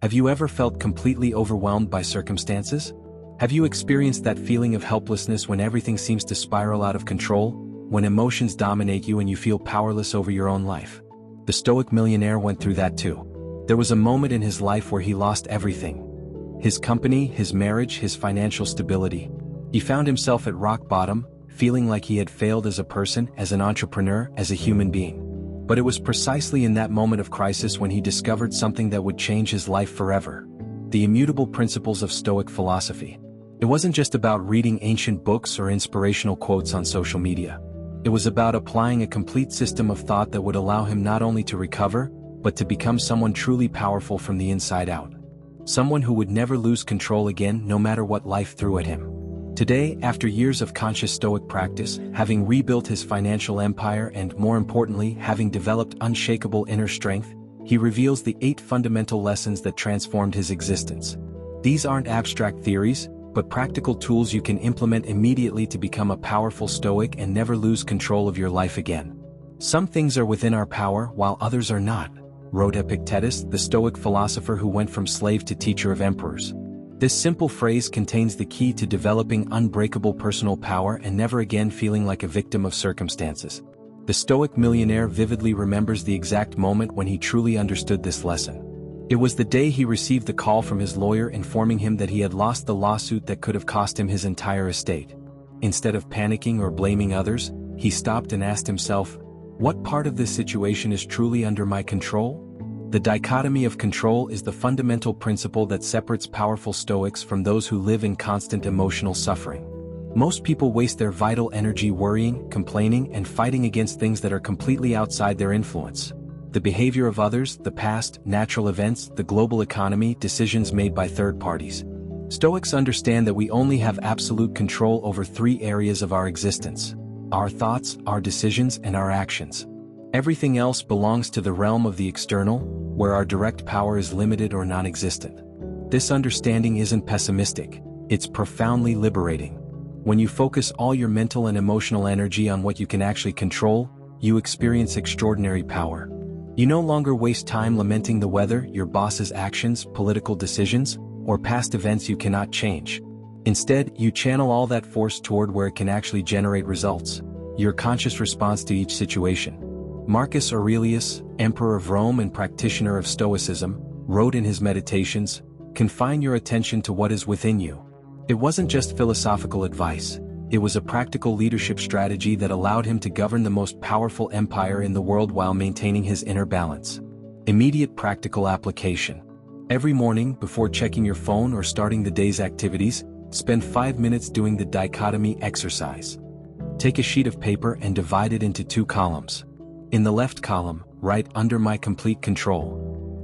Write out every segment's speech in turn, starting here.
Have you ever felt completely overwhelmed by circumstances? Have you experienced that feeling of helplessness when everything seems to spiral out of control, when emotions dominate you and you feel powerless over your own life? The Stoic Millionaire went through that too. There was a moment in his life where he lost everything. His company, his marriage, his financial stability. He found himself at rock bottom, feeling like he had failed as a person, as an entrepreneur, as a human being. But it was precisely in that moment of crisis when he discovered something that would change his life forever. The immutable principles of Stoic philosophy. It wasn't just about reading ancient books or inspirational quotes on social media. It was about applying a complete system of thought that would allow him not only to recover, but to become someone truly powerful from the inside out. Someone who would never lose control again no matter what life threw at him. Today, after years of conscious Stoic practice, having rebuilt his financial empire and, more importantly, having developed unshakable inner strength, he reveals the 8 fundamental lessons that transformed his existence. These aren't abstract theories, but practical tools you can implement immediately to become a powerful Stoic and never lose control of your life again. Some things are within our power while others are not, wrote Epictetus, the Stoic philosopher who went from slave to teacher of emperors. This simple phrase contains the key to developing unbreakable personal power and never again feeling like a victim of circumstances. The Stoic Millionaire vividly remembers the exact moment when he truly understood this lesson. It was the day he received the call from his lawyer informing him that he had lost the lawsuit that could have cost him his entire estate. Instead of panicking or blaming others, he stopped and asked himself, "What part of this situation is truly under my control?" The dichotomy of control is the fundamental principle that separates powerful Stoics from those who live in constant emotional suffering. Most people waste their vital energy worrying, complaining, and fighting against things that are completely outside their influence. The behavior of others, the past, natural events, the global economy, decisions made by third parties. Stoics understand that we only have absolute control over 3 areas of our existence: our thoughts, our decisions, and our actions. Everything else belongs to the realm of the external, where our direct power is limited or non-existent. This understanding isn't pessimistic, it's profoundly liberating. When you focus all your mental and emotional energy on what you can actually control, you experience extraordinary power. You no longer waste time lamenting the weather, your boss's actions, political decisions, or past events you cannot change. Instead, you channel all that force toward where it can actually generate results: your conscious response to each situation. Marcus Aurelius, Emperor of Rome and practitioner of Stoicism, wrote in his Meditations, "Confine your attention to what is within you." It wasn't just philosophical advice, it was a practical leadership strategy that allowed him to govern the most powerful empire in the world while maintaining his inner balance. Immediate practical application. Every morning, before checking your phone or starting the day's activities, spend 5 minutes doing the dichotomy exercise. Take a sheet of paper and divide it into 2 columns. In the left column, write "under my complete control."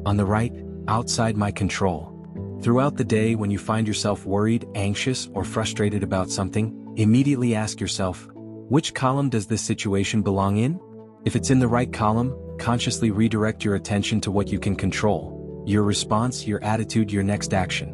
On the right, "outside my control." Throughout the day, when you find yourself worried, anxious, or frustrated about something, immediately ask yourself, which column does this situation belong in? If it's in the right column, consciously redirect your attention to what you can control: your response, your attitude, your next action.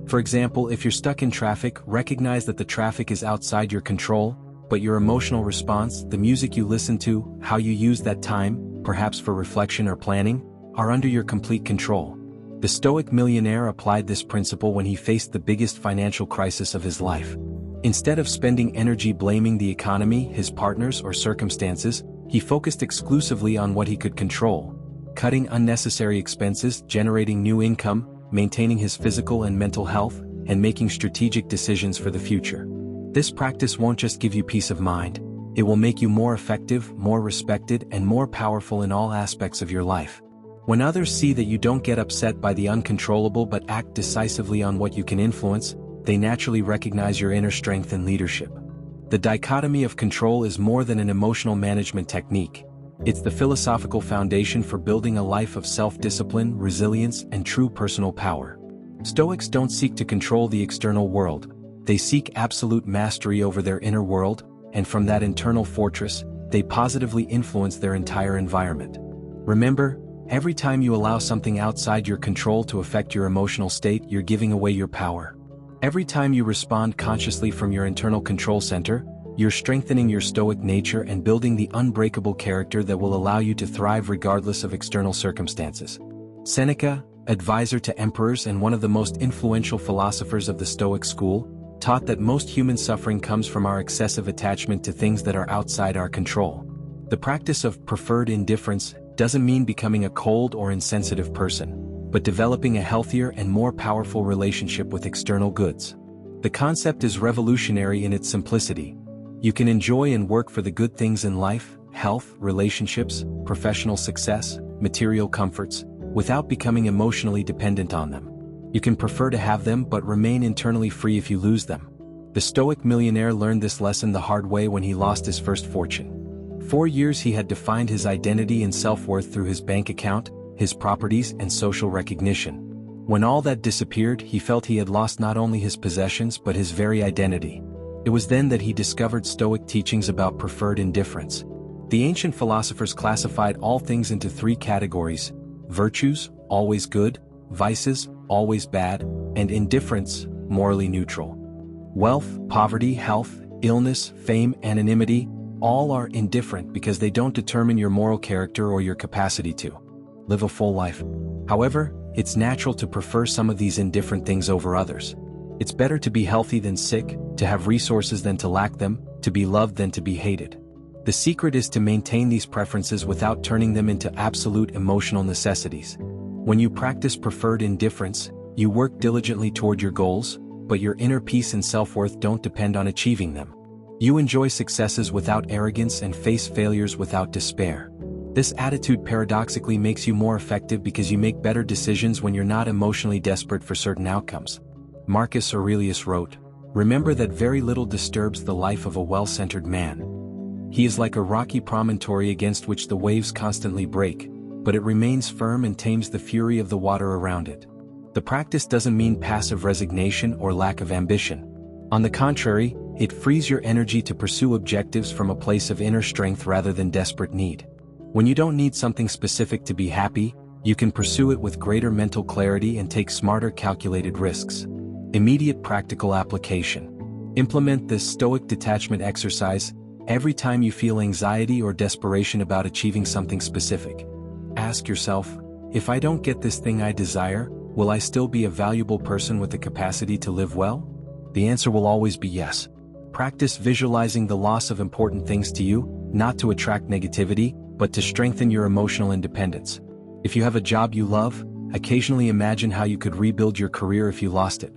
For example, if you're stuck in traffic, recognize that the traffic is outside your control, but your emotional response, the music you listen to, how you use that time, perhaps for reflection or planning, are under your complete control. The Stoic Millionaire applied this principle when he faced the biggest financial crisis of his life. Instead of spending energy blaming the economy, his partners, or circumstances, he focused exclusively on what he could control: cutting unnecessary expenses, generating new income, maintaining his physical and mental health, and making strategic decisions for the future. This practice won't just give you peace of mind, it will make you more effective, more respected, and more powerful in all aspects of your life. When others see that you don't get upset by the uncontrollable but act decisively on what you can influence, they naturally recognize your inner strength and leadership. The dichotomy of control is more than an emotional management technique. It's the philosophical foundation for building a life of self-discipline, resilience, and true personal power. Stoics don't seek to control the external world. They seek absolute mastery over their inner world, and from that internal fortress, they positively influence their entire environment. Remember, every time you allow something outside your control to affect your emotional state, you're giving away your power. Every time you respond consciously from your internal control center, you're strengthening your Stoic nature and building the unbreakable character that will allow you to thrive regardless of external circumstances. Seneca, advisor to emperors and one of the most influential philosophers of the Stoic school, taught that most human suffering comes from our excessive attachment to things that are outside our control. The practice of preferred indifference doesn't mean becoming a cold or insensitive person, but developing a healthier and more powerful relationship with external goods. The concept is revolutionary in its simplicity. You can enjoy and work for the good things in life, health, relationships, professional success, material comforts, without becoming emotionally dependent on them. You can prefer to have them but remain internally free if you lose them. The Stoic millionaire learned this lesson the hard way when he lost his first fortune. For years he had defined his identity and self-worth through his bank account, his properties, and social recognition. When all that disappeared, he felt he had lost not only his possessions but his very identity. It was then that he discovered Stoic teachings about preferred indifference. The ancient philosophers classified all things into three categories: virtues, always good; vices, always bad; and indifference, morally neutral. Wealth, poverty, health, illness, fame, anonymity, all are indifferent because they don't determine your moral character or your capacity to live a full life. However, it's natural to prefer some of these indifferent things over others. It's better to be healthy than sick, to have resources than to lack them, to be loved than to be hated. The secret is to maintain these preferences without turning them into absolute emotional necessities. When you practice preferred indifference, you work diligently toward your goals, but your inner peace and self-worth don't depend on achieving them. You enjoy successes without arrogance and face failures without despair. This attitude paradoxically makes you more effective because you make better decisions when you're not emotionally desperate for certain outcomes. Marcus Aurelius wrote, "Remember that very little disturbs the life of a well-centered man. He is like a rocky promontory against which the waves constantly break, but it remains firm and tames the fury of the water around it." The practice doesn't mean passive resignation or lack of ambition. On the contrary, it frees your energy to pursue objectives from a place of inner strength rather than desperate need. When you don't need something specific to be happy, you can pursue it with greater mental clarity and take smarter calculated risks. Immediate practical application. Implement this Stoic detachment exercise every time you feel anxiety or desperation about achieving something specific. Ask yourself, if I don't get this thing I desire, will I still be a valuable person with the capacity to live well? The answer will always be yes. Practice visualizing the loss of important things to you, not to attract negativity, but to strengthen your emotional independence. If you have a job you love, occasionally imagine how you could rebuild your career if you lost it.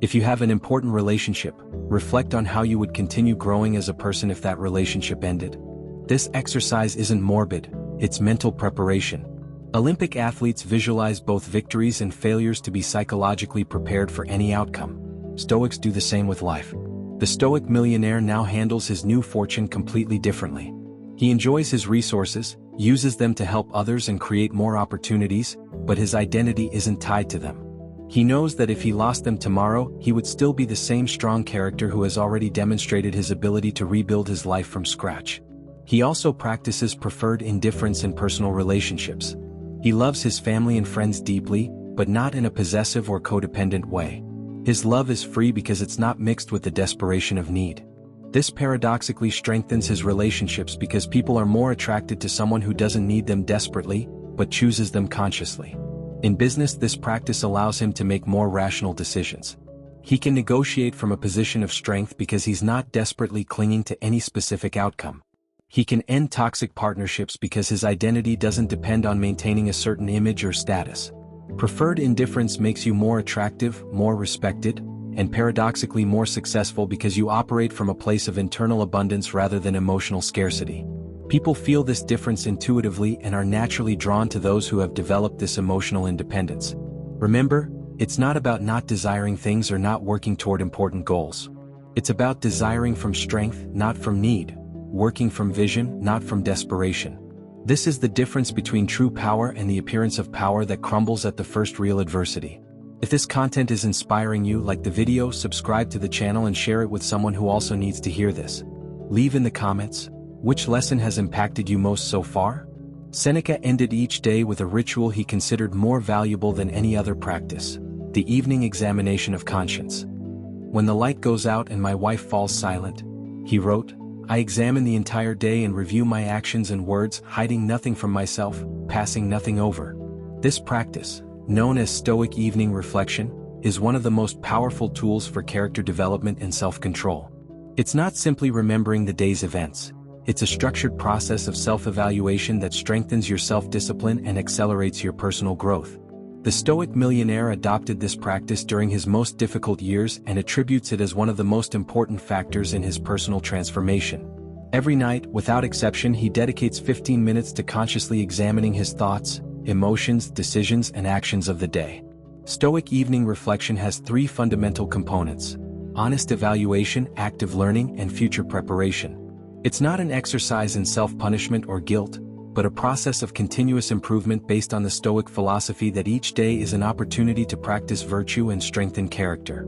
If you have an important relationship, reflect on how you would continue growing as a person if that relationship ended. This exercise isn't morbid, it's mental preparation. Olympic athletes visualize both victories and failures to be psychologically prepared for any outcome. Stoics do the same with life. The Stoic millionaire now handles his new fortune completely differently. He enjoys his resources, uses them to help others and create more opportunities, but his identity isn't tied to them. He knows that if he lost them tomorrow, he would still be the same strong character who has already demonstrated his ability to rebuild his life from scratch. He also practices preferred indifference in personal relationships. He loves his family and friends deeply, but not in a possessive or codependent way. His love is free because it's not mixed with the desperation of need. This paradoxically strengthens his relationships because people are more attracted to someone who doesn't need them desperately, but chooses them consciously. In business, this practice allows him to make more rational decisions. He can negotiate from a position of strength because he's not desperately clinging to any specific outcome. He can end toxic partnerships because his identity doesn't depend on maintaining a certain image or status. Preferred indifference makes you more attractive, more respected, and paradoxically more successful because you operate from a place of internal abundance rather than emotional scarcity. People feel this difference intuitively and are naturally drawn to those who have developed this emotional independence. Remember, it's not about not desiring things or not working toward important goals. It's about desiring from strength, not from need, working from vision, not from desperation. This is the difference between true power and the appearance of power that crumbles at the first real adversity. If this content is inspiring you, like the video, subscribe to the channel and share it with someone who also needs to hear this. Leave in the comments, which lesson has impacted you most so far? Seneca ended each day with a ritual he considered more valuable than any other practice: the evening examination of conscience. When the light goes out and my wife falls silent, he wrote, I examine the entire day and review my actions and words, hiding nothing from myself, passing nothing over. This practice, known as Stoic evening reflection, is one of the most powerful tools for character development and self-control. It's not simply remembering the day's events. It's a structured process of self-evaluation that strengthens your self-discipline and accelerates your personal growth. The Stoic Millionaire adopted this practice during his most difficult years and attributes it as one of the most important factors in his personal transformation. Every night, without exception, he dedicates 15 minutes to consciously examining his thoughts, emotions, decisions, and actions of the day. Stoic evening reflection has three fundamental components: honest evaluation, active learning, and future preparation. It's not an exercise in self-punishment or guilt, but a process of continuous improvement based on the Stoic philosophy that each day is an opportunity to practice virtue and strengthen character.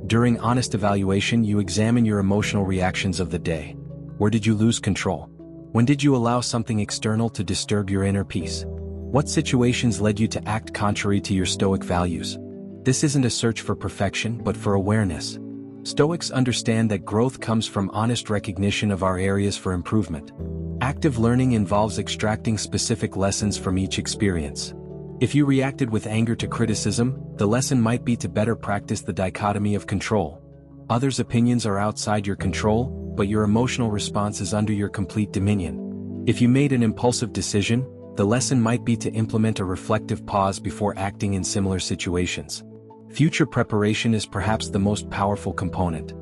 During honest evaluation, you examine your emotional reactions of the day. Where did you lose control? When did you allow something external to disturb your inner peace? What situations led you to act contrary to your Stoic values? This isn't a search for perfection, but for awareness. Stoics understand that growth comes from honest recognition of our areas for improvement. Active learning involves extracting specific lessons from each experience. If you reacted with anger to criticism, the lesson might be to better practice the dichotomy of control. Others' opinions are outside your control, but your emotional response is under your complete dominion. If you made an impulsive decision, the lesson might be to implement a reflective pause before acting in similar situations. Future preparation is perhaps the most powerful component.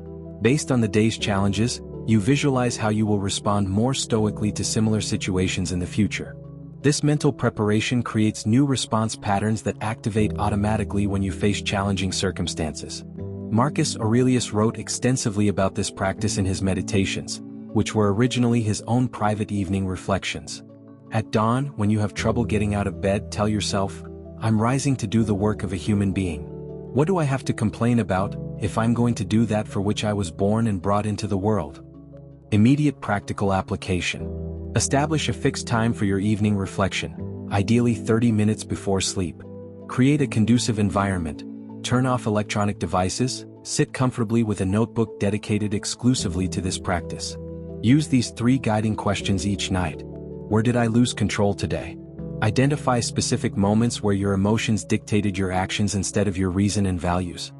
Based on the day's challenges, you visualize how you will respond more stoically to similar situations in the future. This mental preparation creates new response patterns that activate automatically when you face challenging circumstances. Marcus Aurelius wrote extensively about this practice in his Meditations, which were originally his own private evening reflections. At dawn, when you have trouble getting out of bed, tell yourself, "I'm rising to do the work of a human being. What do I have to complain about, if I'm going to do that for which I was born and brought into the world?" Immediate practical application. Establish a fixed time for your evening reflection, ideally 30 minutes before sleep. Create a conducive environment. Turn off electronic devices, sit comfortably with a notebook dedicated exclusively to this practice. Use these three guiding questions each night. Where did I lose control today? Identify specific moments where your emotions dictated your actions instead of your reason and values.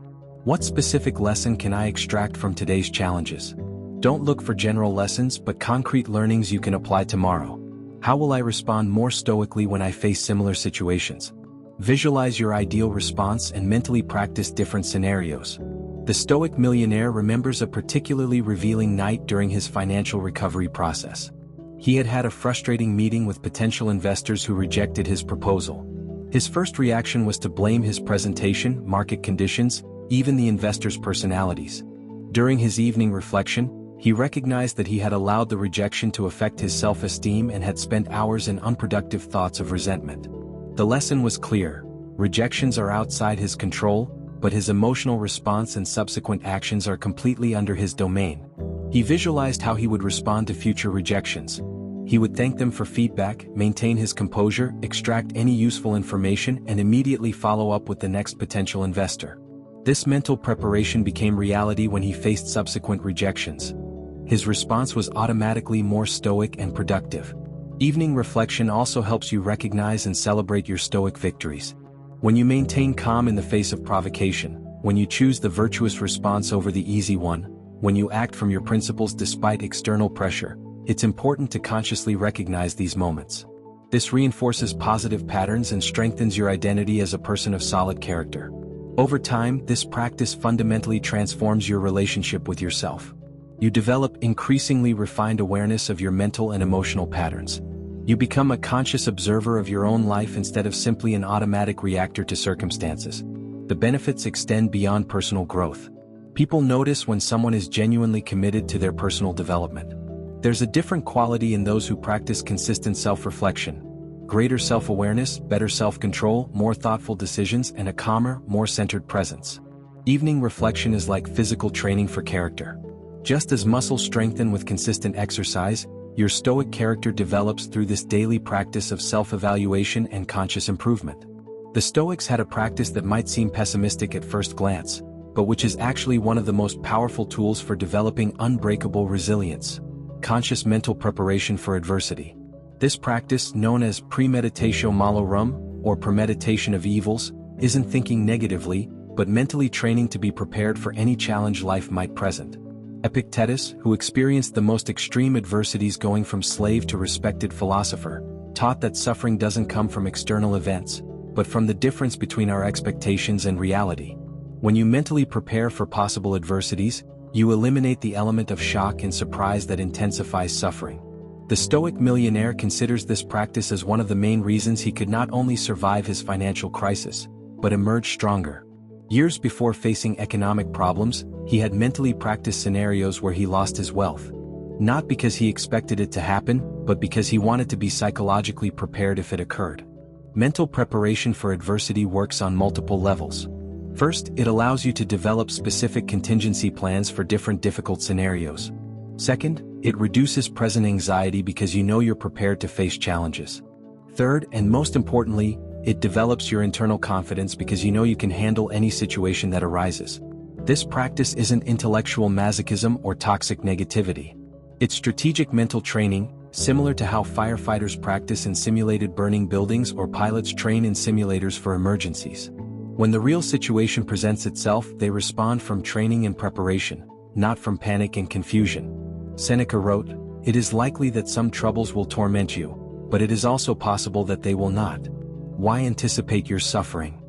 What specific lesson can I extract from today's challenges? Don't look for general lessons, but concrete learnings you can apply tomorrow. How will I respond more stoically when I face similar situations? Visualize your ideal response and mentally practice different scenarios. The Stoic Millionaire remembers a particularly revealing night during his financial recovery process. He had had a frustrating meeting with potential investors who rejected his proposal. His first reaction was to blame his presentation, market conditions, even the investors' personalities. During his evening reflection, he recognized that he had allowed the rejection to affect his self-esteem and had spent hours in unproductive thoughts of resentment. The lesson was clear: rejections are outside his control, but his emotional response and subsequent actions are completely under his domain. He visualized how he would respond to future rejections. He would thank them for feedback, maintain his composure, extract any useful information, and immediately follow up with the next potential investor. This mental preparation became reality when he faced subsequent rejections. His response was automatically more stoic and productive. Evening reflection also helps you recognize and celebrate your stoic victories. When you maintain calm in the face of provocation, when you choose the virtuous response over the easy one, when you act from your principles despite external pressure, it's important to consciously recognize these moments. This reinforces positive patterns and strengthens your identity as a person of solid character. Over time, this practice fundamentally transforms your relationship with yourself. You develop increasingly refined awareness of your mental and emotional patterns. You become a conscious observer of your own life instead of simply an automatic reactor to circumstances. The benefits extend beyond personal growth. People notice when someone is genuinely committed to their personal development. There's a different quality in those who practice consistent self-reflection. Greater self-awareness, better self-control, more thoughtful decisions, and a calmer, more centered presence. Evening reflection is like physical training for character. Just as muscles strengthen with consistent exercise, your stoic character develops through this daily practice of self-evaluation and conscious improvement. The Stoics had a practice that might seem pessimistic at first glance, but which is actually one of the most powerful tools for developing unbreakable resilience: conscious mental preparation for adversity. This practice, known as premeditatio malorum, or premeditation of evils, isn't thinking negatively, but mentally training to be prepared for any challenge life might present. Epictetus, who experienced the most extreme adversities going from slave to respected philosopher, taught that suffering doesn't come from external events, but from the difference between our expectations and reality. When you mentally prepare for possible adversities, you eliminate the element of shock and surprise that intensifies suffering. The Stoic Millionaire considers this practice as one of the main reasons he could not only survive his financial crisis, but emerge stronger. Years before facing economic problems, he had mentally practiced scenarios where he lost his wealth. Not because he expected it to happen, but because he wanted to be psychologically prepared if it occurred. Mental preparation for adversity works on multiple levels. First, it allows you to develop specific contingency plans for different difficult scenarios. Second, it reduces present anxiety because you know you're prepared to face challenges. Third, and most importantly, it develops your internal confidence because you know you can handle any situation that arises. This practice isn't intellectual masochism or toxic negativity. It's strategic mental training, similar to how firefighters practice in simulated burning buildings or pilots train in simulators for emergencies. When the real situation presents itself, they respond from training and preparation, not from panic and confusion. Seneca wrote, "It is likely that some troubles will torment you, but it is also possible that they will not. Why anticipate your suffering?"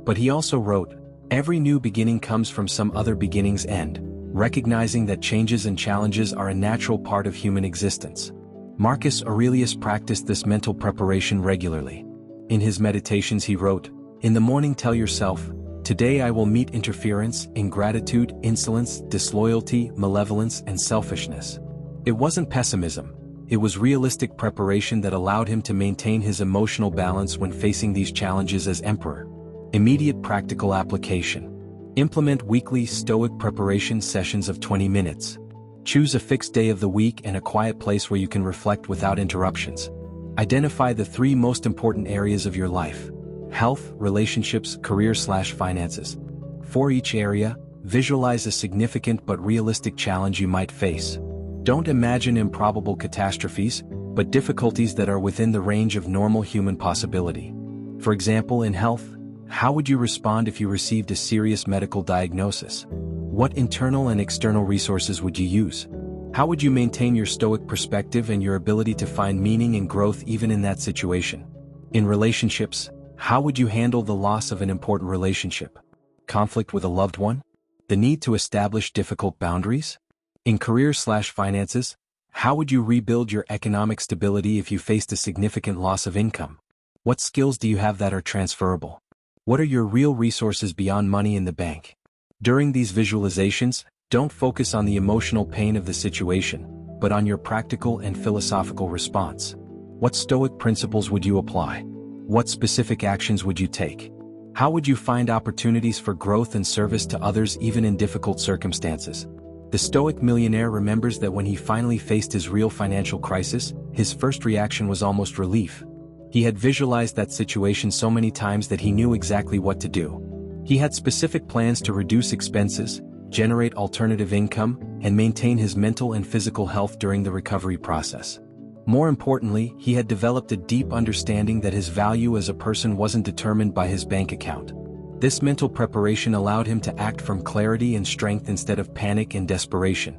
But he also wrote, "Every new beginning comes from some other beginning's end," recognizing that changes and challenges are a natural part of human existence. Marcus Aurelius practiced this mental preparation regularly. In his meditations he wrote, "In the morning tell yourself, 'Today I will meet interference, ingratitude, insolence, disloyalty, malevolence, and selfishness.'" It wasn't pessimism. It was realistic preparation that allowed him to maintain his emotional balance when facing these challenges as emperor. Immediate practical application. Implement weekly Stoic preparation sessions of 20 minutes. Choose a fixed day of the week and a quiet place where you can reflect without interruptions. Identify the 3 most important areas of your life: health, relationships, career/finances. For each area, visualize a significant but realistic challenge you might face. Don't imagine improbable catastrophes, but difficulties that are within the range of normal human possibility. For example, in health, how would you respond if you received a serious medical diagnosis? What internal and external resources would you use? How would you maintain your stoic perspective and your ability to find meaning and growth even in that situation? In relationships, how would you handle the loss of an important relationship? Conflict with a loved one? The need to establish difficult boundaries? In career/finances, how would you rebuild your economic stability if you faced a significant loss of income? What skills do you have that are transferable? What are your real resources beyond money in the bank? During these visualizations, don't focus on the emotional pain of the situation, but on your practical and philosophical response. What Stoic principles would you apply? What specific actions would you take? How would you find opportunities for growth and service to others even in difficult circumstances? The Stoic Millionaire remembers that when he finally faced his real financial crisis, his first reaction was almost relief. He had visualized that situation so many times that he knew exactly what to do. He had specific plans to reduce expenses, generate alternative income, and maintain his mental and physical health during the recovery process. More importantly, he had developed a deep understanding that his value as a person wasn't determined by his bank account. This mental preparation allowed him to act from clarity and strength instead of panic and desperation.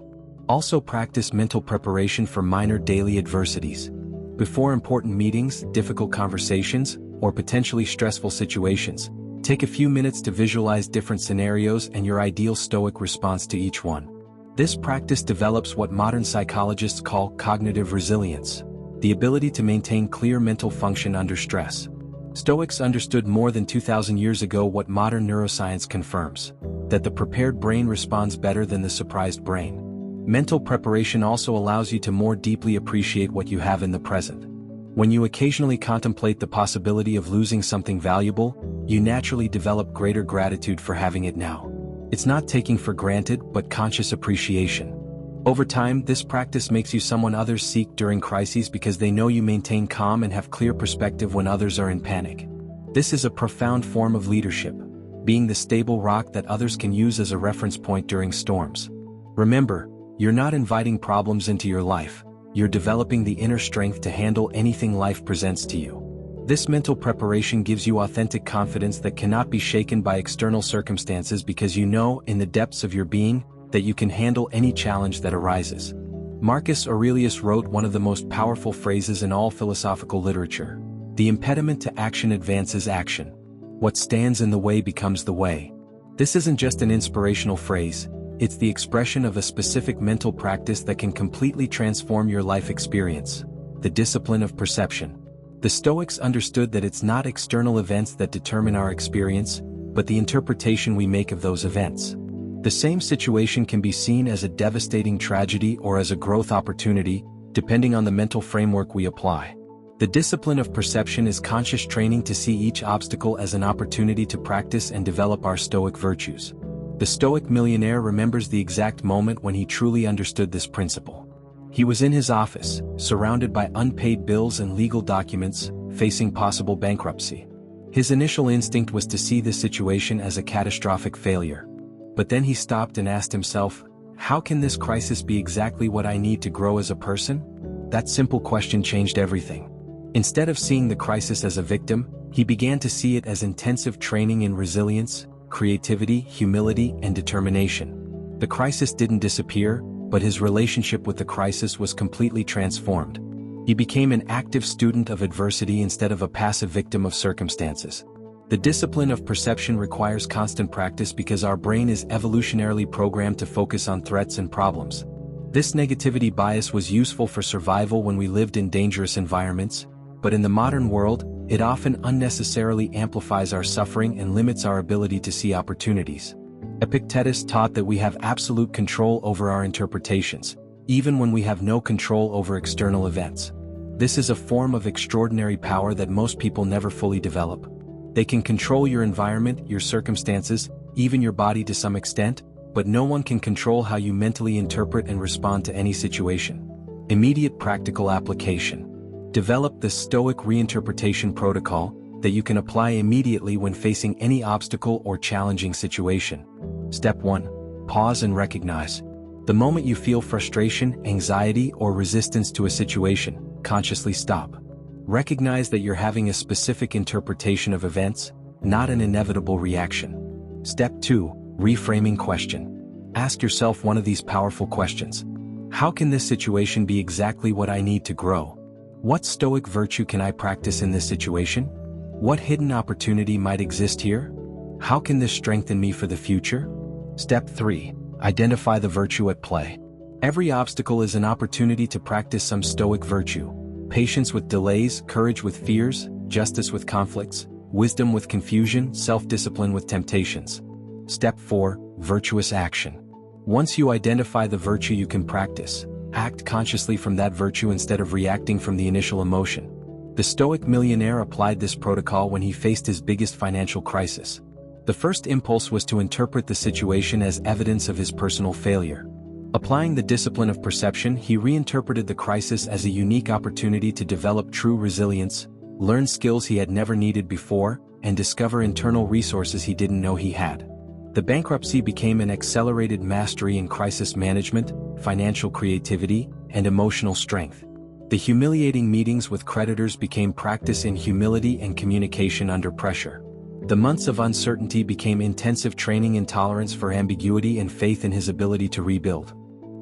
Also practice mental preparation for minor daily adversities. Before important meetings, difficult conversations, or potentially stressful situations, take a few minutes to visualize different scenarios and your ideal Stoic response to each one. This practice develops what modern psychologists call cognitive resilience, the ability to maintain clear mental function under stress. Stoics understood more than 2,000 years ago what modern neuroscience confirms, that the prepared brain responds better than the surprised brain. Mental preparation also allows you to more deeply appreciate what you have in the present. When you occasionally contemplate the possibility of losing something valuable, you naturally develop greater gratitude for having it now. It's not taking for granted, but conscious appreciation. Over time, this practice makes you someone others seek during crises because they know you maintain calm and have clear perspective when others are in panic. This is a profound form of leadership, being the stable rock that others can use as a reference point during storms. Remember, you're not inviting problems into your life. You're developing the inner strength to handle anything life presents to you. This mental preparation gives you authentic confidence that cannot be shaken by external circumstances because you know, in the depths of your being, that you can handle any challenge that arises. Marcus Aurelius wrote one of the most powerful phrases in all philosophical literature: "The impediment to action advances action. What stands in the way becomes the way." This isn't just an inspirational phrase, it's the expression of a specific mental practice that can completely transform your life experience: the discipline of perception. The Stoics understood that it's not external events that determine our experience, but the interpretation we make of those events. The same situation can be seen as a devastating tragedy or as a growth opportunity, depending on the mental framework we apply. The discipline of perception is conscious training to see each obstacle as an opportunity to practice and develop our Stoic virtues. The Stoic Millionaire remembers the exact moment when he truly understood this principle. He was in his office, surrounded by unpaid bills and legal documents, facing possible bankruptcy. His initial instinct was to see the situation as a catastrophic failure. But then he stopped and asked himself, how can this crisis be exactly what I need to grow as a person? That simple question changed everything. Instead of seeing the crisis as a victim, he began to see it as intensive training in resilience, creativity, humility, and determination. The crisis didn't disappear, but his relationship with the crisis was completely transformed. He became an active student of adversity instead of a passive victim of circumstances. The discipline of perception requires constant practice because our brain is evolutionarily programmed to focus on threats and problems. This negativity bias was useful for survival when we lived in dangerous environments, but in the modern world, it often unnecessarily amplifies our suffering and limits our ability to see opportunities. Epictetus taught that we have absolute control over our interpretations, even when we have no control over external events. This is a form of extraordinary power that most people never fully develop. They can control your environment, your circumstances, even your body to some extent, but no one can control how you mentally interpret and respond to any situation. Immediate practical application. Develop the Stoic reinterpretation protocol that you can apply immediately when facing any obstacle or challenging situation. Step 1. Pause and recognize. The moment you feel frustration, anxiety, or resistance to a situation, consciously stop. Recognize that you're having a specific interpretation of events, not an inevitable reaction. Step 2. Reframing question. Ask yourself one of these powerful questions. How can this situation be exactly what I need to grow? What Stoic virtue can I practice in this situation? What hidden opportunity might exist here? How can this strengthen me for the future? Step 3. Identify the virtue at play. Every obstacle is an opportunity to practice some Stoic virtue. Patience with delays, courage with fears, justice with conflicts, wisdom with confusion, self-discipline with temptations. Step 4. Virtuous action. Once you identify the virtue you can practice, act consciously from that virtue instead of reacting from the initial emotion. The Stoic Millionaire applied this protocol when he faced his biggest financial crisis. The first impulse was to interpret the situation as evidence of his personal failure. Applying the discipline of perception, he reinterpreted the crisis as a unique opportunity to develop true resilience, learn skills he had never needed before, and discover internal resources he didn't know he had. The bankruptcy became an accelerated mastery in crisis management, financial creativity, and emotional strength. The humiliating meetings with creditors became practice in humility and communication under pressure. The months of uncertainty became intensive training in tolerance for ambiguity and faith in his ability to rebuild.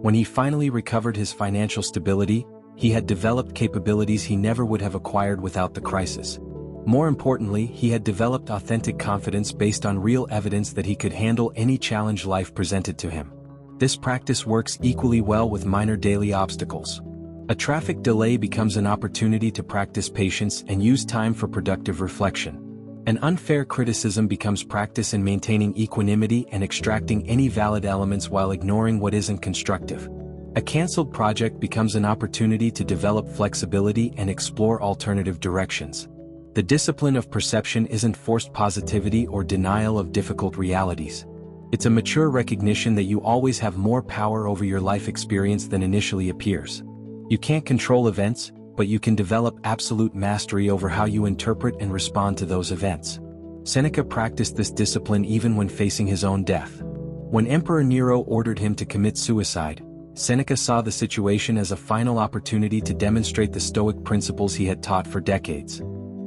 When he finally recovered his financial stability, he had developed capabilities he never would have acquired without the crisis. More importantly, he had developed authentic confidence based on real evidence that he could handle any challenge life presented to him. This practice works equally well with minor daily obstacles. A traffic delay becomes an opportunity to practice patience and use time for productive reflection. An unfair criticism becomes practice in maintaining equanimity and extracting any valid elements while ignoring what isn't constructive. A canceled project becomes an opportunity to develop flexibility and explore alternative directions. The discipline of perception isn't forced positivity or denial of difficult realities. It's a mature recognition that you always have more power over your life experience than initially appears. You can't control events, but you can develop absolute mastery over how you interpret and respond to those events. Seneca practiced this discipline even when facing his own death. When Emperor Nero ordered him to commit suicide, Seneca saw the situation as a final opportunity to demonstrate the Stoic principles he had taught for decades.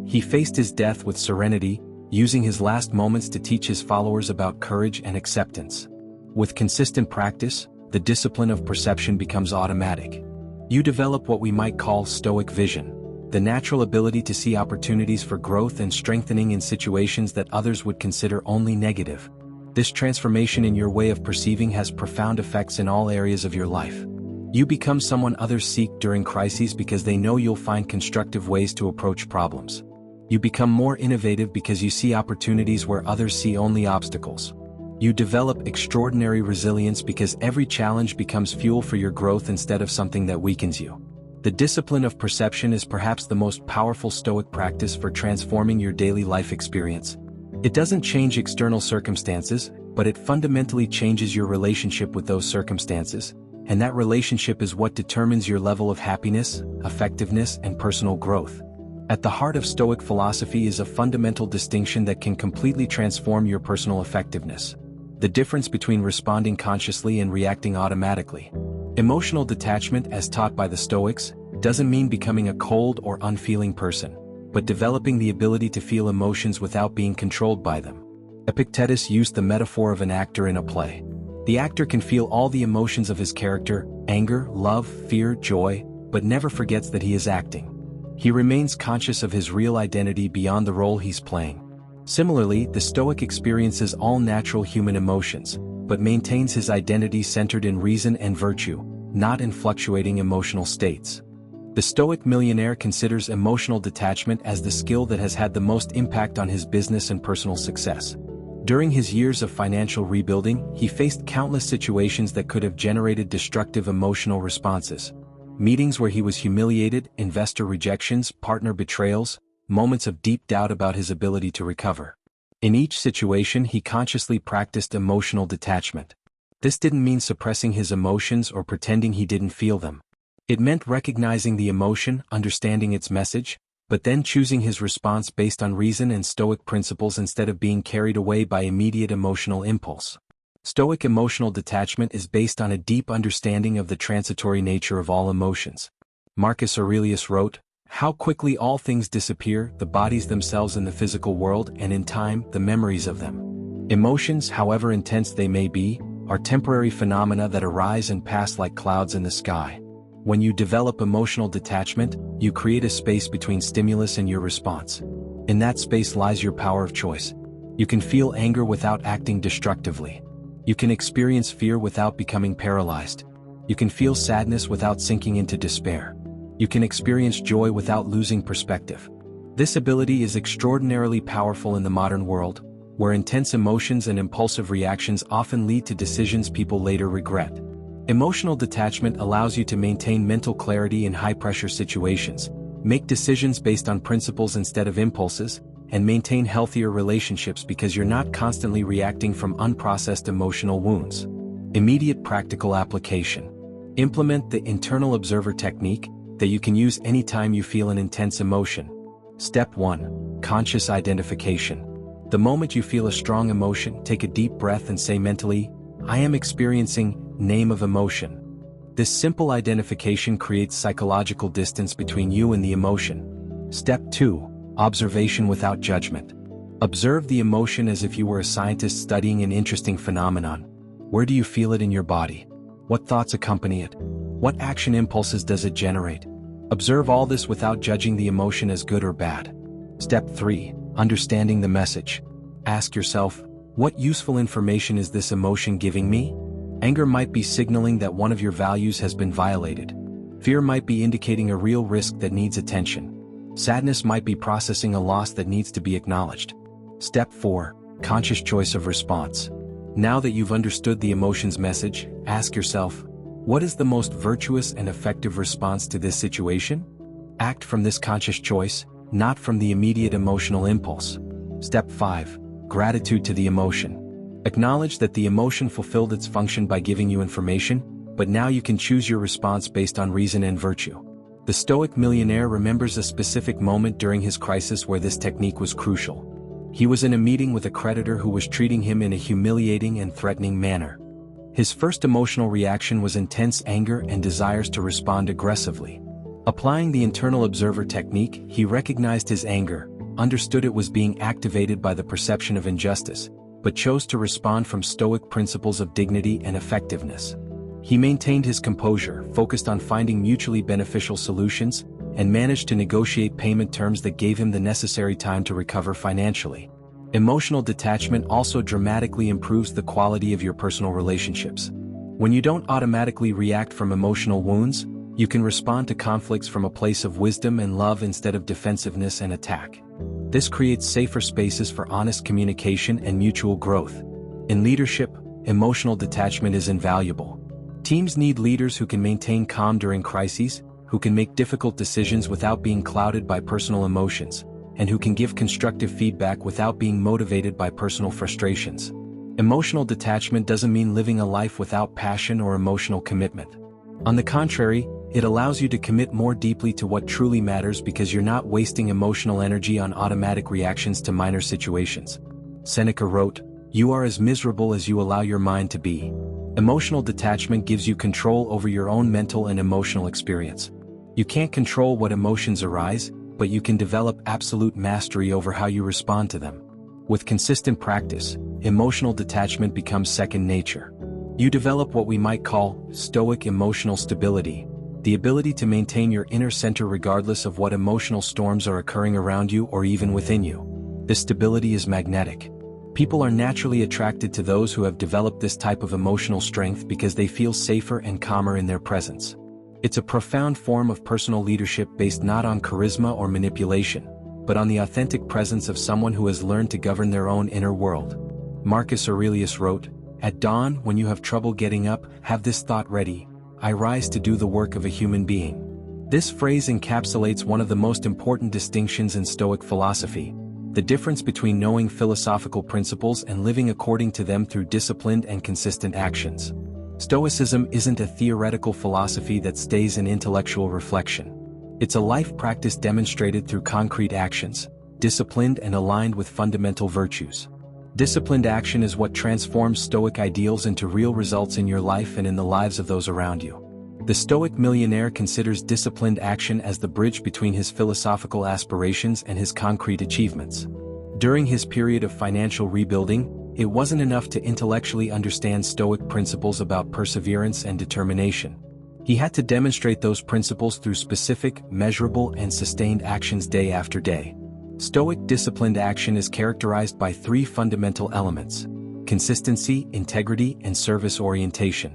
He faced his death with serenity, using his last moments to teach his followers about courage and acceptance. With consistent practice, the discipline of perception becomes automatic. You develop what we might call stoic vision, the natural ability to see opportunities for growth and strengthening in situations that others would consider only negative. This transformation in your way of perceiving has profound effects in all areas of your life. You become someone others seek during crises because they know you'll find constructive ways to approach problems. You become more innovative because you see opportunities where others see only obstacles. You develop extraordinary resilience because every challenge becomes fuel for your growth instead of something that weakens you. The discipline of perception is perhaps the most powerful Stoic practice for transforming your daily life experience. It doesn't change external circumstances, but it fundamentally changes your relationship with those circumstances, and that relationship is what determines your level of happiness, effectiveness, and personal growth. At the heart of Stoic philosophy is a fundamental distinction that can completely transform your personal effectiveness: the difference between responding consciously and reacting automatically. Emotional detachment, as taught by the Stoics, doesn't mean becoming a cold or unfeeling person, but developing the ability to feel emotions without being controlled by them. Epictetus used the metaphor of an actor in a play. The actor can feel all the emotions of his character: anger, love, fear, joy, but never forgets that he is acting. He remains conscious of his real identity beyond the role he's playing. Similarly, the Stoic experiences all natural human emotions, but maintains his identity centered in reason and virtue, not in fluctuating emotional states. The Stoic Millionaire considers emotional detachment as the skill that has had the most impact on his business and personal success. During his years of financial rebuilding, he faced countless situations that could have generated destructive emotional responses. Meetings where he was humiliated, investor rejections, partner betrayals, moments of deep doubt about his ability to recover. In each situation, he consciously practiced emotional detachment. This didn't mean suppressing his emotions or pretending he didn't feel them. It meant recognizing the emotion, understanding its message, but then choosing his response based on reason and Stoic principles instead of being carried away by immediate emotional impulse. Stoic emotional detachment is based on a deep understanding of the transitory nature of all emotions. Marcus Aurelius wrote, "How quickly all things disappear, the bodies themselves in the physical world, and in time, the memories of them." Emotions, however intense they may be, are temporary phenomena that arise and pass like clouds in the sky. When you develop emotional detachment, you create a space between stimulus and your response. In that space lies your power of choice. You can feel anger without acting destructively. You can experience fear without becoming paralyzed. You can feel sadness without sinking into despair. You can experience joy without losing perspective. This ability is extraordinarily powerful in the modern world, where intense emotions and impulsive reactions often lead to decisions people later regret. Emotional detachment allows you to maintain mental clarity in high-pressure situations, make decisions based on principles instead of impulses, and maintain healthier relationships because you're not constantly reacting from unprocessed emotional wounds. Immediate practical application. Implement the internal observer technique that you can use anytime you feel an intense emotion. Step 1. Conscious identification. The moment you feel a strong emotion, take a deep breath and say mentally, "I am experiencing name of emotion." This simple identification creates psychological distance between you and the emotion. Step 2. Observation without judgment. Observe the emotion as if you were a scientist studying an interesting phenomenon. Where do you feel it in your body? What thoughts accompany it? What action impulses does it generate? Observe all this without judging the emotion as good or bad. Step 3. Understanding the message. Ask yourself, what useful information is this emotion giving me? Anger might be signaling that one of your values has been violated. Fear might be indicating a real risk that needs attention. Sadness might be processing a loss that needs to be acknowledged. Step 4. Conscious choice of response. Now that you've understood the emotion's message, ask yourself, what is the most virtuous and effective response to this situation? Act from this conscious choice, not from the immediate emotional impulse. Step 5. Gratitude to the emotion. Acknowledge that the emotion fulfilled its function by giving you information, but now you can choose your response based on reason and virtue. The Stoic Millionaire remembers a specific moment during his crisis where this technique was crucial. He was in a meeting with a creditor who was treating him in a humiliating and threatening manner. His first emotional reaction was intense anger and desires to respond aggressively. Applying the internal observer technique, he recognized his anger, understood it was being activated by the perception of injustice, but chose to respond from Stoic principles of dignity and effectiveness. He maintained his composure, focused on finding mutually beneficial solutions, and managed to negotiate payment terms that gave him the necessary time to recover financially. Emotional detachment also dramatically improves the quality of your personal relationships. When you don't automatically react from emotional wounds, you can respond to conflicts from a place of wisdom and love instead of defensiveness and attack. This creates safer spaces for honest communication and mutual growth. In leadership, emotional detachment is invaluable. Teams need leaders who can maintain calm during crises, who can make difficult decisions without being clouded by personal emotions, and who can give constructive feedback without being motivated by personal frustrations. Emotional detachment doesn't mean living a life without passion or emotional commitment. On the contrary, it allows you to commit more deeply to what truly matters because you're not wasting emotional energy on automatic reactions to minor situations. Seneca wrote, "You are as miserable as you allow your mind to be." Emotional detachment gives you control over your own mental and emotional experience. You can't control what emotions arise, but you can develop absolute mastery over how you respond to them. With consistent practice, emotional detachment becomes second nature. You develop what we might call stoic emotional stability, the ability to maintain your inner center regardless of what emotional storms are occurring around you or even within you. This stability is magnetic. People are naturally attracted to those who have developed this type of emotional strength because they feel safer and calmer in their presence. It's a profound form of personal leadership based not on charisma or manipulation, but on the authentic presence of someone who has learned to govern their own inner world. Marcus Aurelius wrote, "At dawn, when you have trouble getting up, have this thought ready: I rise to do the work of a human being." This phrase encapsulates one of the most important distinctions in Stoic philosophy: the difference between knowing philosophical principles and living according to them through disciplined and consistent actions. Stoicism isn't a theoretical philosophy that stays in intellectual reflection. It's a life practice demonstrated through concrete actions, disciplined and aligned with fundamental virtues. Disciplined action is what transforms Stoic ideals into real results in your life and in the lives of those around you. The Stoic Millionaire considers disciplined action as the bridge between his philosophical aspirations and his concrete achievements. During his period of financial rebuilding, it wasn't enough to intellectually understand Stoic principles about perseverance and determination. He had to demonstrate those principles through specific, measurable, and sustained actions day after day. Stoic disciplined action is characterized by three fundamental elements: consistency, integrity, and service orientation.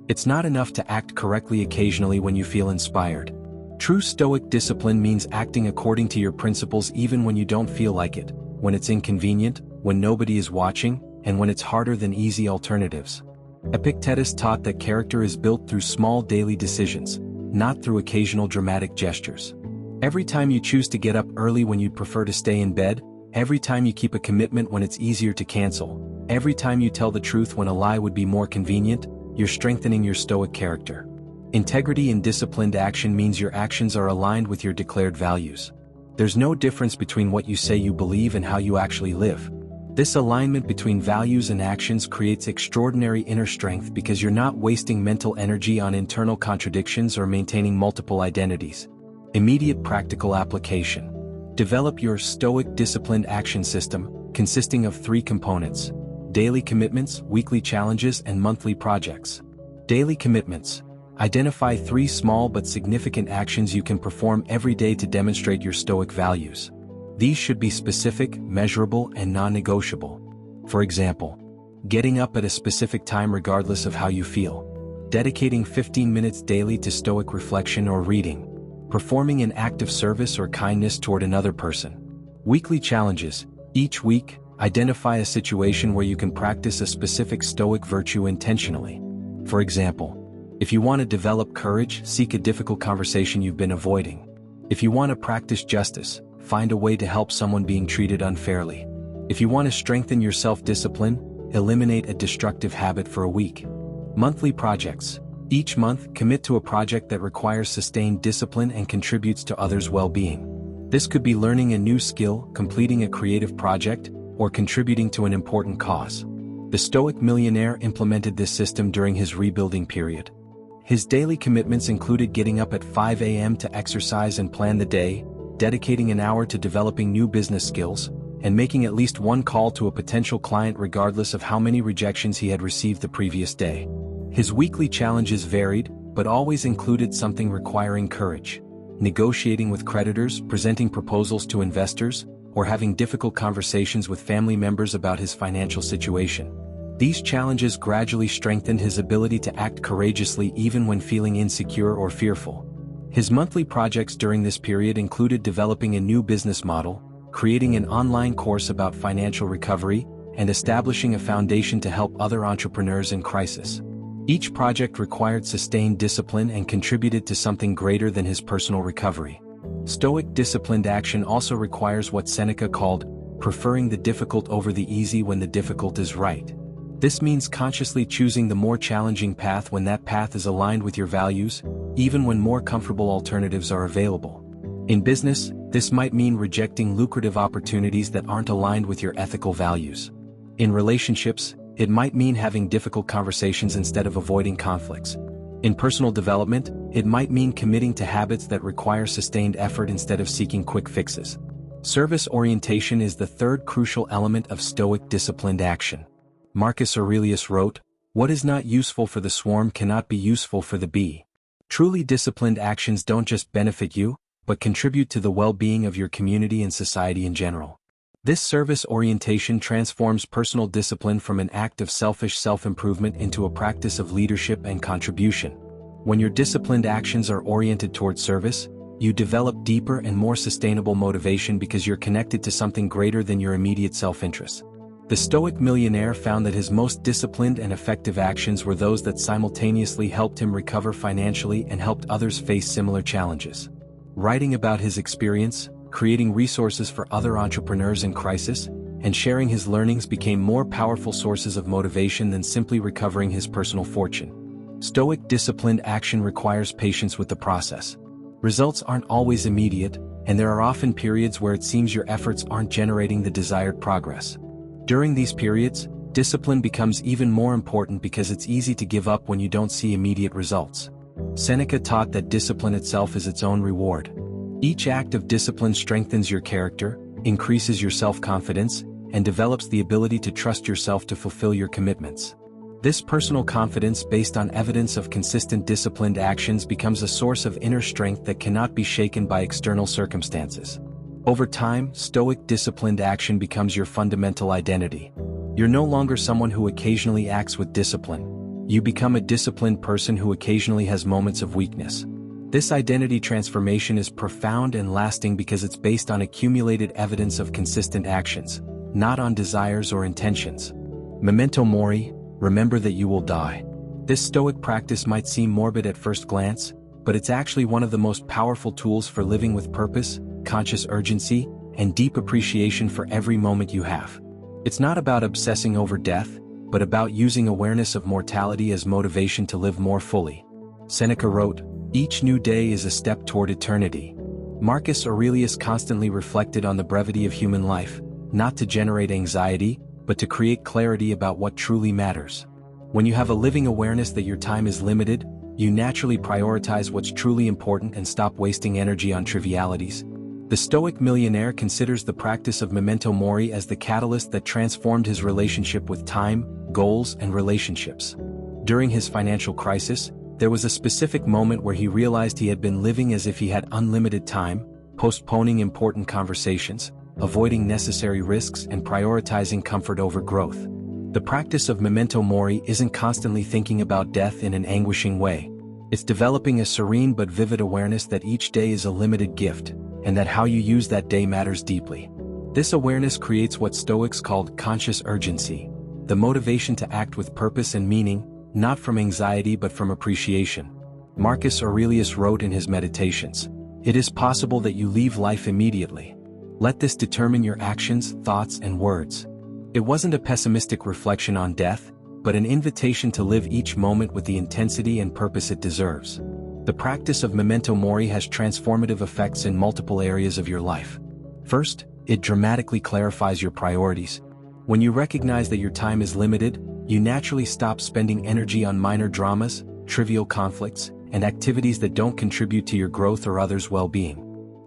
It's not enough to act correctly occasionally when you feel inspired. True Stoic discipline means acting according to your principles even when you don't feel like it, when it's inconvenient, when nobody is watching, and when it's harder than easy alternatives. Epictetus taught that character is built through small daily decisions, not through occasional dramatic gestures. Every time you choose to get up early when you'd prefer to stay in bed, every time you keep a commitment when it's easier to cancel, every time you tell the truth when a lie would be more convenient, you're strengthening your Stoic character. Integrity in disciplined action means your actions are aligned with your declared values. There's no difference between what you say you believe and how you actually live. This alignment between values and actions creates extraordinary inner strength because you're not wasting mental energy on internal contradictions or maintaining multiple identities. Immediate practical application. Develop your Stoic disciplined action system, consisting of three components: daily commitments, weekly challenges, and monthly projects. Daily commitments. Identify 3 small but significant actions you can perform every day to demonstrate your Stoic values. These should be specific, measurable, and non-negotiable. For example, getting up at a specific time regardless of how you feel. Dedicating 15 minutes daily to Stoic reflection or reading. Performing an act of service or kindness toward another person. Weekly challenges. Each week, identify a situation where you can practice a specific Stoic virtue intentionally. For example, if you want to develop courage, seek a difficult conversation you've been avoiding. If you want to practice justice, find a way to help someone being treated unfairly. If you want to strengthen your self-discipline, eliminate a destructive habit for a week. Monthly projects. Each month, commit to a project that requires sustained discipline and contributes to others' well-being. This could be learning a new skill, completing a creative project, or contributing to an important cause. The Stoic Millionaire implemented this system during his rebuilding period. His daily commitments included getting up at 5 a.m. to exercise and plan the day, dedicating an hour to developing new business skills, and making at least one call to a potential client regardless of how many rejections he had received the previous day. His weekly challenges varied, but always included something requiring courage: negotiating with creditors, presenting proposals to investors, or having difficult conversations with family members about his financial situation. These challenges gradually strengthened his ability to act courageously even when feeling insecure or fearful. His monthly projects during this period included developing a new business model, creating an online course about financial recovery, and establishing a foundation to help other entrepreneurs in crisis. Each project required sustained discipline and contributed to something greater than his personal recovery. Stoic disciplined action also requires what Seneca called preferring the difficult over the easy when the difficult is right. This means consciously choosing the more challenging path when that path is aligned with your values, even when more comfortable alternatives are available. In business, this might mean rejecting lucrative opportunities that aren't aligned with your ethical values. In relationships, it might mean having difficult conversations instead of avoiding conflicts. In personal development, it might mean committing to habits that require sustained effort instead of seeking quick fixes. Service orientation is the third crucial element of Stoic disciplined action. Marcus Aurelius wrote, "What is not useful for the swarm cannot be useful for the bee." Truly disciplined actions don't just benefit you, but contribute to the well-being of your community and society in general. This service orientation transforms personal discipline from an act of selfish self-improvement into a practice of leadership and contribution. When your disciplined actions are oriented toward service, you develop deeper and more sustainable motivation because you're connected to something greater than your immediate self-interest. The Stoic Millionaire found that his most disciplined and effective actions were those that simultaneously helped him recover financially and helped others face similar challenges. Writing about his experience, creating resources for other entrepreneurs in crisis, and sharing his learnings became more powerful sources of motivation than simply recovering his personal fortune. Stoic disciplined action requires patience with the process. Results aren't always immediate, and there are often periods where it seems your efforts aren't generating the desired progress. During these periods, discipline becomes even more important because it's easy to give up when you don't see immediate results. Seneca taught that discipline itself is its own reward. Each act of discipline strengthens your character, increases your self-confidence, and develops the ability to trust yourself to fulfill your commitments. This personal confidence based on evidence of consistent disciplined actions becomes a source of inner strength that cannot be shaken by external circumstances. Over time, Stoic disciplined action becomes your fundamental identity. You're no longer someone who occasionally acts with discipline. You become a disciplined person who occasionally has moments of weakness. This identity transformation is profound and lasting because it's based on accumulated evidence of consistent actions, not on desires or intentions. Memento mori, remember that you will die. This Stoic practice might seem morbid at first glance, but it's actually one of the most powerful tools for living with purpose, conscious urgency, and deep appreciation for every moment you have. It's not about obsessing over death, but about using awareness of mortality as motivation to live more fully. Seneca wrote, "Each new day is a step toward eternity." Marcus Aurelius constantly reflected on the brevity of human life, not to generate anxiety, but to create clarity about what truly matters. When you have a living awareness that your time is limited, you naturally prioritize what's truly important and stop wasting energy on trivialities. The Stoic Millionaire considers the practice of memento mori as the catalyst that transformed his relationship with time, goals, and relationships. During his financial crisis, there was a specific moment where he realized he had been living as if he had unlimited time, postponing important conversations, avoiding necessary risks, and prioritizing comfort over growth. The practice of memento mori isn't constantly thinking about death in an anguishing way. It's developing a serene but vivid awareness that each day is a limited gift, and that how you use that day matters deeply. This awareness creates what Stoics called conscious urgency, the motivation to act with purpose and meaning, not from anxiety but from appreciation. Marcus Aurelius wrote in his Meditations, "It is possible that you leave life immediately. Let this determine your actions, thoughts, and words." It wasn't a pessimistic reflection on death, but an invitation to live each moment with the intensity and purpose it deserves. The practice of memento mori has transformative effects in multiple areas of your life. First, it dramatically clarifies your priorities. When you recognize that your time is limited, you naturally stop spending energy on minor dramas, trivial conflicts, and activities that don't contribute to your growth or others' well-being.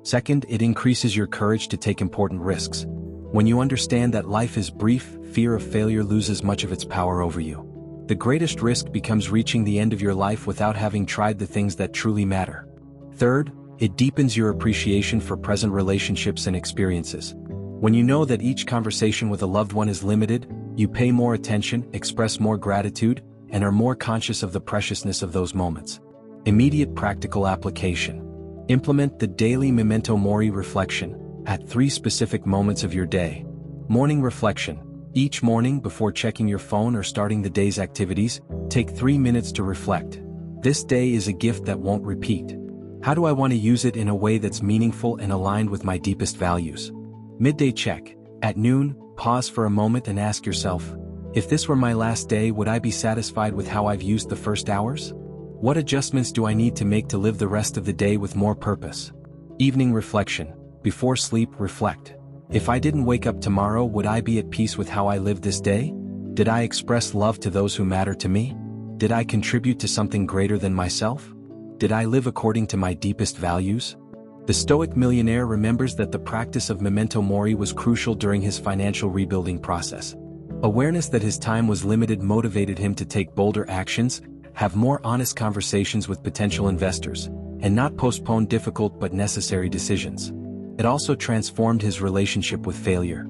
Second, it increases your courage to take important risks. When you understand that life is brief, fear of failure loses much of its power over you. The greatest risk becomes reaching the end of your life without having tried the things that truly matter. Third, it deepens your appreciation for present relationships and experiences. When you know that each conversation with a loved one is limited, you pay more attention, express more gratitude, and are more conscious of the preciousness of those moments. Immediate practical application. Implement the daily memento mori reflection at 3 specific moments of your day. Morning reflection. Each morning before checking your phone or starting the day's activities, take 3 minutes to reflect. This day is a gift that won't repeat. How do I want to use it in a way that's meaningful and aligned with my deepest values? Midday check. At noon, pause for a moment and ask yourself, if this were my last day, would I be satisfied with how I've used the first hours? What adjustments do I need to make to live the rest of the day with more purpose? Evening reflection. Before sleep, reflect. If I didn't wake up tomorrow, would I be at peace with how I lived this day? Did I express love to those who matter to me? Did I contribute to something greater than myself? Did I live according to my deepest values? The Stoic Millionaire remembers that the practice of memento mori was crucial during his financial rebuilding process. Awareness that his time was limited motivated him to take bolder actions, have more honest conversations with potential investors, and not postpone difficult but necessary decisions. It also transformed his relationship with failure.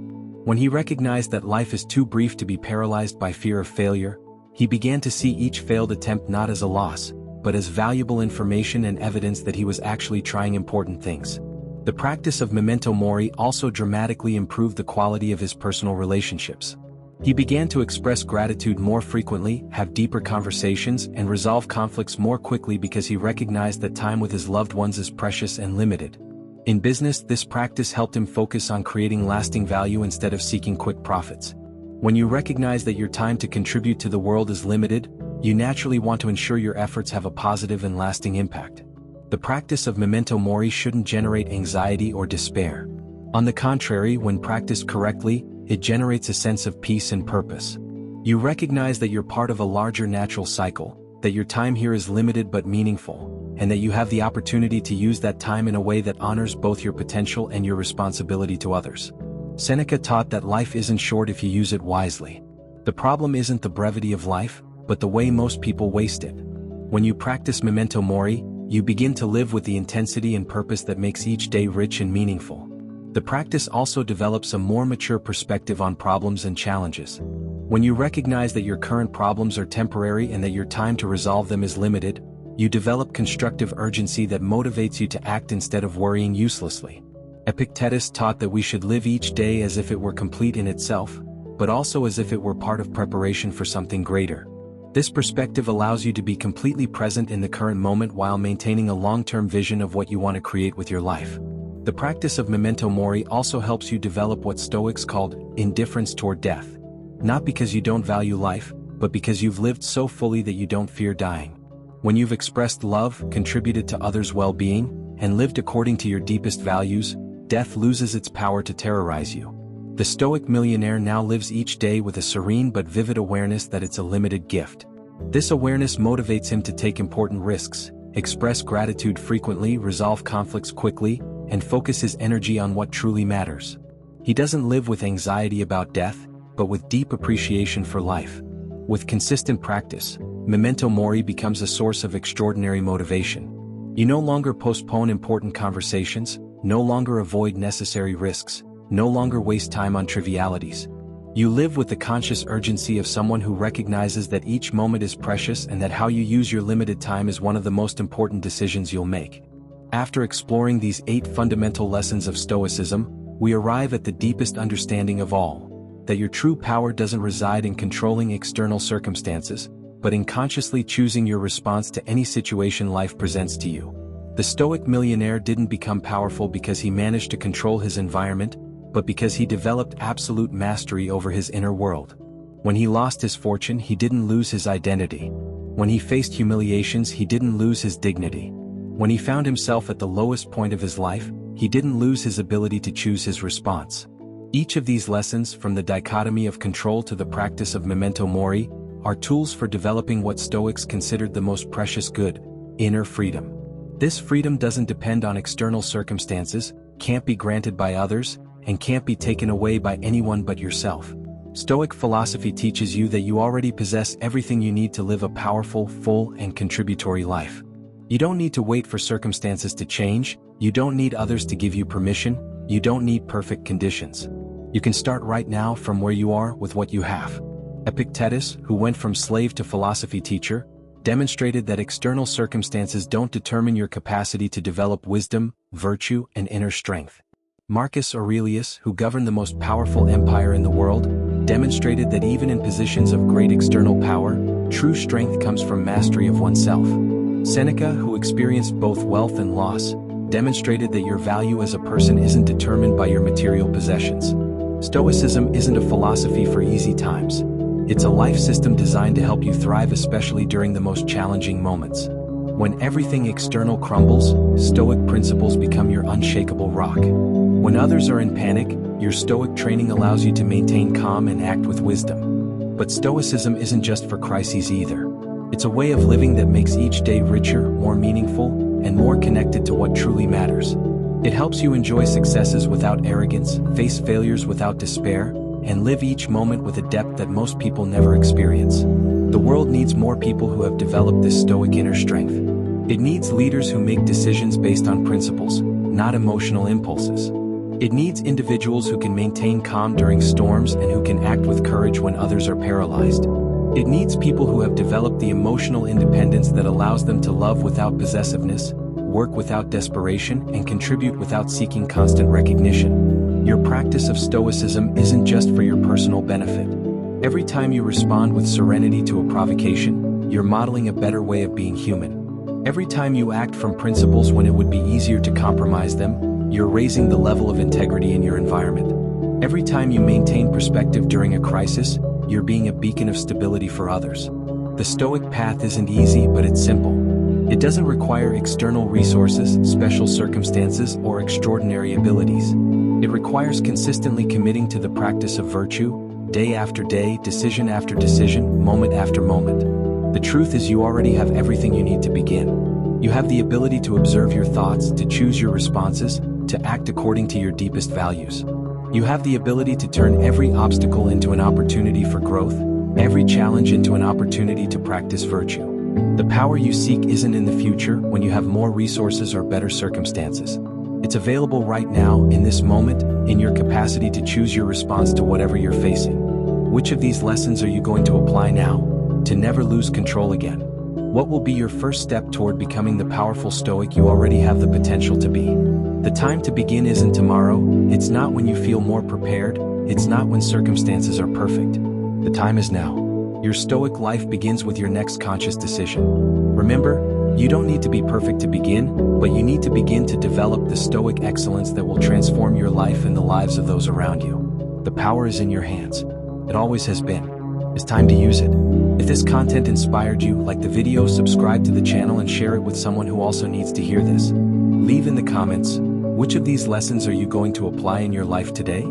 When he recognized that life is too brief to be paralyzed by fear of failure, he began to see each failed attempt not as a loss, but as valuable information and evidence that he was actually trying important things. The practice of memento mori also dramatically improved the quality of his personal relationships. He began to express gratitude more frequently, have deeper conversations, and resolve conflicts more quickly because he recognized that time with his loved ones is precious and limited. In business, this practice helped him focus on creating lasting value instead of seeking quick profits. When you recognize that your time to contribute to the world is limited, you naturally want to ensure your efforts have a positive and lasting impact. The practice of memento mori shouldn't generate anxiety or despair. On the contrary, when practiced correctly, it generates a sense of peace and purpose. You recognize that you're part of a larger natural cycle, that your time here is limited but meaningful, and that you have the opportunity to use that time in a way that honors both your potential and your responsibility to others. Seneca taught that life isn't short if you use it wisely. The problem isn't the brevity of life, but the way most people waste it. When you practice memento mori, you begin to live with the intensity and purpose that makes each day rich and meaningful. The practice also develops a more mature perspective on problems and challenges. When you recognize that your current problems are temporary and that your time to resolve them is limited, you develop constructive urgency that motivates you to act instead of worrying uselessly. Epictetus taught that we should live each day as if it were complete in itself, but also as if it were part of preparation for something greater. This perspective allows you to be completely present in the current moment while maintaining a long-term vision of what you want to create with your life. The practice of memento mori also helps you develop what Stoics called indifference toward death. Not because you don't value life, but because you've lived so fully that you don't fear dying. When you've expressed love, contributed to others' well-being, and lived according to your deepest values, death loses its power to terrorize you. The Stoic Millionaire now lives each day with a serene but vivid awareness that it's a limited gift. This awareness motivates him to take important risks, express gratitude frequently, resolve conflicts quickly, and focus his energy on what truly matters. He doesn't live with anxiety about death, but with deep appreciation for life. With consistent practice, memento mori becomes a source of extraordinary motivation. You no longer postpone important conversations, no longer avoid necessary risks, no longer waste time on trivialities. You live with the conscious urgency of someone who recognizes that each moment is precious and that how you use your limited time is one of the most important decisions you'll make. After exploring these 8 fundamental lessons of Stoicism, we arrive at the deepest understanding of all, that your true power doesn't reside in controlling external circumstances, but in consciously choosing your response to any situation life presents to you. The Stoic Millionaire didn't become powerful because he managed to control his environment, but because he developed absolute mastery over his inner world. When he lost his fortune, he didn't lose his identity. When he faced humiliations, he didn't lose his dignity. When he found himself at the lowest point of his life, he didn't lose his ability to choose his response. Each of these lessons, from the dichotomy of control to the practice of memento mori, are tools for developing what Stoics considered the most precious good, inner freedom. This freedom doesn't depend on external circumstances, can't be granted by others, and can't be taken away by anyone but yourself. Stoic philosophy teaches you that you already possess everything you need to live a powerful, full, and contributory life. You don't need to wait for circumstances to change, you don't need others to give you permission, you don't need perfect conditions. You can start right now from where you are with what you have. Epictetus, who went from slave to philosophy teacher, demonstrated that external circumstances don't determine your capacity to develop wisdom, virtue, and inner strength. Marcus Aurelius, who governed the most powerful empire in the world, demonstrated that even in positions of great external power, true strength comes from mastery of oneself. Seneca, who experienced both wealth and loss, demonstrated that your value as a person isn't determined by your material possessions. Stoicism isn't a philosophy for easy times. It's a life system designed to help you thrive, especially during the most challenging moments. When everything external crumbles, Stoic principles become your unshakable rock. When others are in panic, your Stoic training allows you to maintain calm and act with wisdom. But Stoicism isn't just for crises either. It's a way of living that makes each day richer, more meaningful, and more connected to what truly matters. It helps you enjoy successes without arrogance, face failures without despair, and live each moment with a depth that most people never experience. The world needs more people who have developed this Stoic inner strength. It needs leaders who make decisions based on principles, not emotional impulses. It needs individuals who can maintain calm during storms and who can act with courage when others are paralyzed. It needs people who have developed the emotional independence that allows them to love without possessiveness, work without desperation, and contribute without seeking constant recognition. Your practice of Stoicism isn't just for your personal benefit. Every time you respond with serenity to a provocation, you're modeling a better way of being human. Every time you act from principles when it would be easier to compromise them, you're raising the level of integrity in your environment. Every time you maintain perspective during a crisis, you're being a beacon of stability for others. The Stoic path isn't easy, but it's simple. It doesn't require external resources, special circumstances, or extraordinary abilities. It requires consistently committing to the practice of virtue, day after day, decision after decision, moment after moment. The truth is you already have everything you need to begin. You have the ability to observe your thoughts, to choose your responses, to act according to your deepest values. You have the ability to turn every obstacle into an opportunity for growth, every challenge into an opportunity to practice virtue. The power you seek isn't in the future when you have more resources or better circumstances. It's available right now, in this moment, in your capacity to choose your response to whatever you're facing. Which of these lessons are you going to apply now, to never lose control again? What will be your first step toward becoming the powerful Stoic you already have the potential to be? The time to begin isn't tomorrow, it's not when you feel more prepared, it's not when circumstances are perfect. The time is now. Your Stoic life begins with your next conscious decision. Remember, you don't need to be perfect to begin, but you need to begin to develop the Stoic excellence that will transform your life and the lives of those around you. The power is in your hands. It always has been. It's time to use it. If this content inspired you, like the video, subscribe to the channel and share it with someone who also needs to hear this. Leave in the comments, which of these lessons are you going to apply in your life today?